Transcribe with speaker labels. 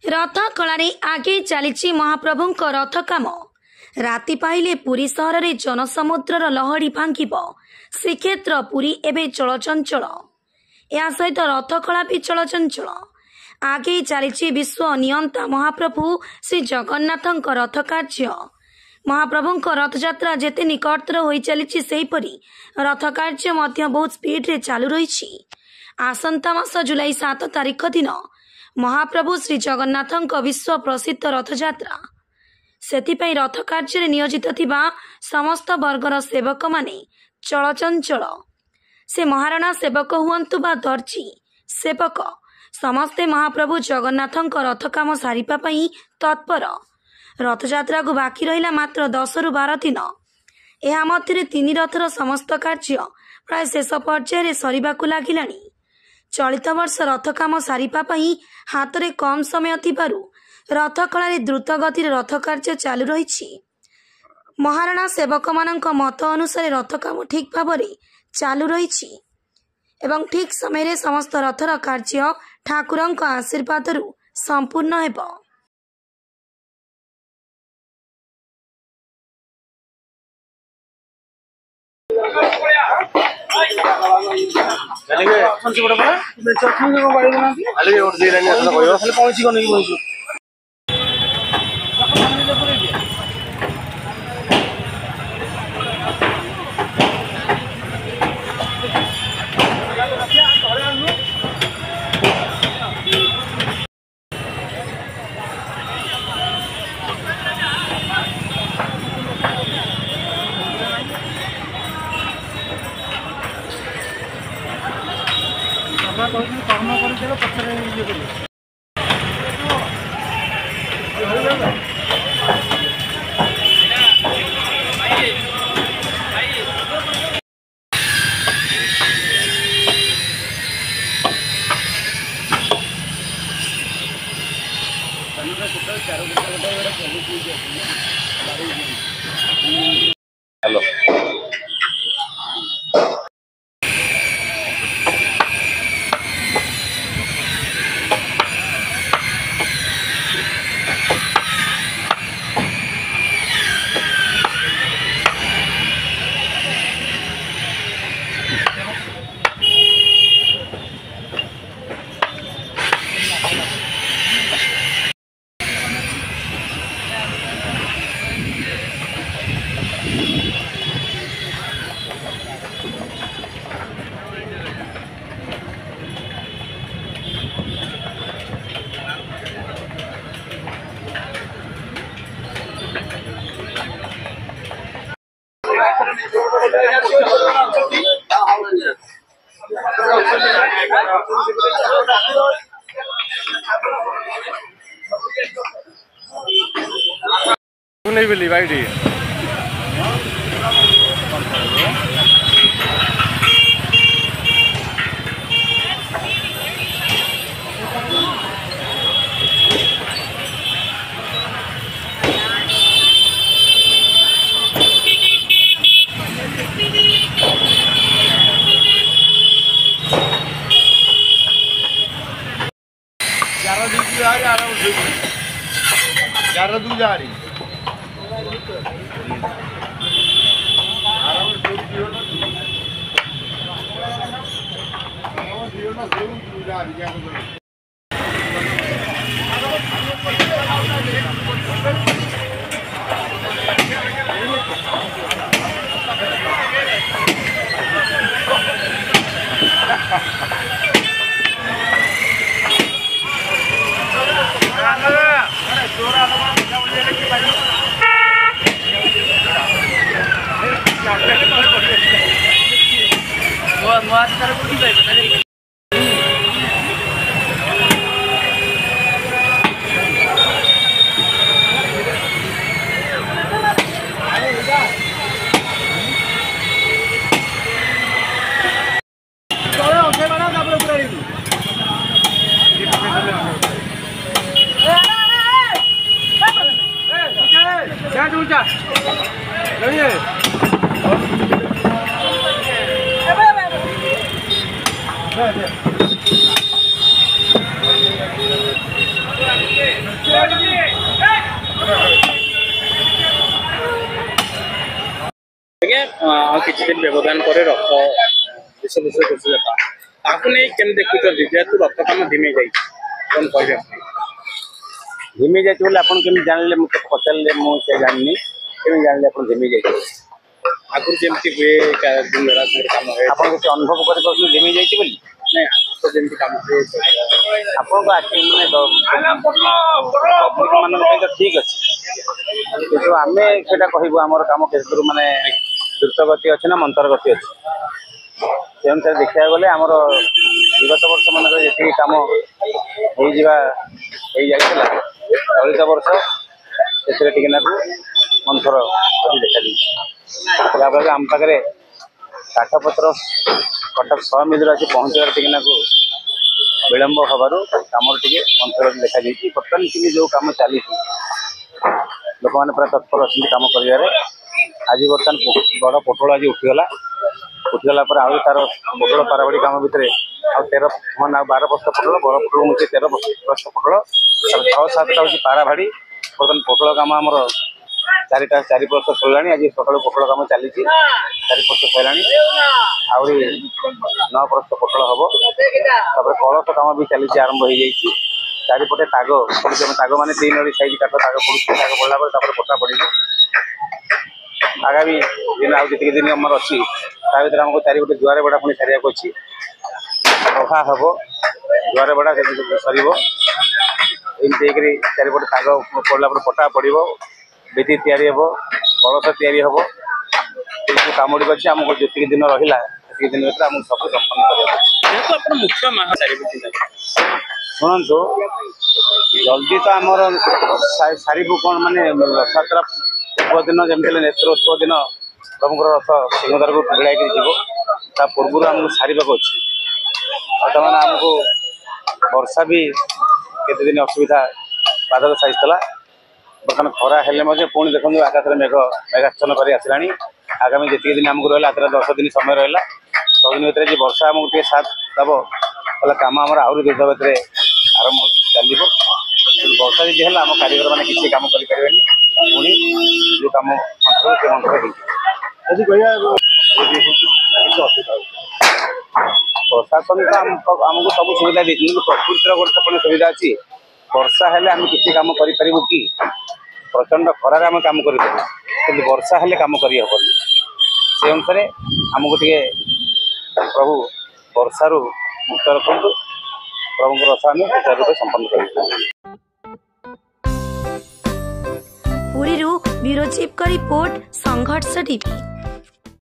Speaker 1: रथ कलारे आगे चली महाप्रभुंक रथ काम। राति पाइले पुरी सहर में जनसमुद्र लहड़ी भांगिब। श्रीक्षेत्र पुरी एवं चलचंचल। या सहित रथ कला भी चलचंचल। आगे चली विश्व नियंता महाप्रभु श्री जगन्नाथंक रथ कार्य। महाप्रभुंक रथयात्रा जेते निकटतर हो चली सेहीपरि रथ कार्य मध्य बहुत स्पीड रे चालू रही। आसंता मास जुलाई 7 तारिख दिन महाप्रभु श्री जगन्नाथंक विश्व प्रसिद्ध रथयात्रा। सेतिपई रथ कार्य नियोजित थिबा समस्त वर्गर सेवक माने चलचंचल। से महाराणा सेवक हुअंतु बा दर्जी सेवक समस्ते महाप्रभु जगन्नाथंक रथ काम सारिपा पई तत्पर। रथयात्रा को बाकी रहिला मात्र 10 रु 12 दिन। एहा मध्यरे 3 रथर समस्त कार्य प्राय शेष पर्यायर सरिबाकु लागिलानी। चलित वर्ष रथ काम सारिपा पई हातरे कम समय थिबारु रथ कलारे द्रुत गति रथ कार्य चालू रही। महाराणा सेवक मानक मत अनुसार रथ काम ठीक भाव चालू रही एवं ठीक समय समस्त रथर कार्य ठाकुरंक आशीर्वाद संपूर्ण हेब।
Speaker 2: नहीं बिल्ली भाई डी ग्यारह दूर जा रही
Speaker 3: किसी दिन व्यवधान पर रथ विश्व विश्व घोषजाता ताकू नहीं केम देखुच जेहेतु रथ काम धिमे जाए कौन कह
Speaker 4: धिमी जाए आप जानले मुझे पचारे मुझे जानी जानले आप धिमी जाए
Speaker 3: आगुरी जमी हुए कम हुए
Speaker 4: आप अनुभव कर धिमी जाइए
Speaker 3: नहीं तो जमी कम हुए
Speaker 4: आपको आखि मैंने तो ठीक अच्छे कि आम से कहूँ आम कम के मानने द्रुत गति अच्छे ना मंथर गति अच्छे से अनुसार देखा गले आमर विगत वर्ष मान जी कम हो जाता चलित वर्ष से मंथर गति देखा जहाँफल आम पाखे काठपत्र कटक 100 मिल आसी पहुँचार टिकनाकू विलंब हबार कम टे मंथर गति देखा बर्तमान कि जो कम चली लोक मैंने पूरा तत्पर अच्छे कम कर आज बर्तमान बड़ पोटल आज उठीगला पर आउ तार पोटल पाराबाड़ी कम भितर आउ 13 मान 12 बस्ता पोटल बड़ पोटल मुझे 13 बस्ता पोटल 6-7टा हूँ पाराभाड़ी बर्तमान पोटल कम आमर 4 वर्ष सरला आज सकाल पोटल कम चली 4 वर्ष सरला आहरी 9 वर्ष पोटल हम कलश कम भी चली आरंभ हो जाए चारिपटे ताग ताग मैंने 3 अड़ी साइज काट ताग पड़ू ताग पड़ा पोटा पड़े आगामी दिन आज जी दिन आमर अच्छी भर आमको चारिपटे जुआर बड़ा पुणी छाड़िया अच्छी सफा हम जुआर बड़ा सर एमती चारिपटे ताग पड़ा पटा पड़ो बेदी तैयारी हम कलश तैयारी हम ये कम गुड़ अच्छे आमको जी दिन रहा दिन भर आमको सब संपन्न कर
Speaker 3: मुख्य
Speaker 4: शुणु जल्दी तो आमर सारू कौन मानने रथयात्रा पूर्व दिन जमी नेत्रोत्सव दिन प्रमुख रथ सिंहदार को भिड़ाई जीव पूर्व आमको सारे अच्छे बर्तमान आमको वर्षा भी केते दिन असुविधा बाधक साजिला बर्तमान खरा हेल्ले पुणी देखो आकाश में मेघाच्छन्न कर आसला आगामी जी दिन आमको रहा 10 दिन समय रहा 10 दिन भर वर्षा आमको साथ दब ताला कम आम आहरी द्रुत गति आरंभ चलो वर्षा जी है आम कारीगर मैंने किसी कम करें पुणी जो कम मंत्र से मंत्र प्रशासन तो आमको सब सुविधा देती प्रकृतिर गोटे सुविधा अच्छी वर्षा हेल्ले आम किसी कम करूँ कि प्रचंड खरार आम कम कर वर्षा हेल्ले कम करहबनी से अनुसार आमको टे प्रभु वर्षारू मुक्त रखु प्रभु रथ आम सुचारू रूप संपन्न कर
Speaker 1: पुरी ब्यूरो चीफ का रिपोर्ट संघर्ष टीवी।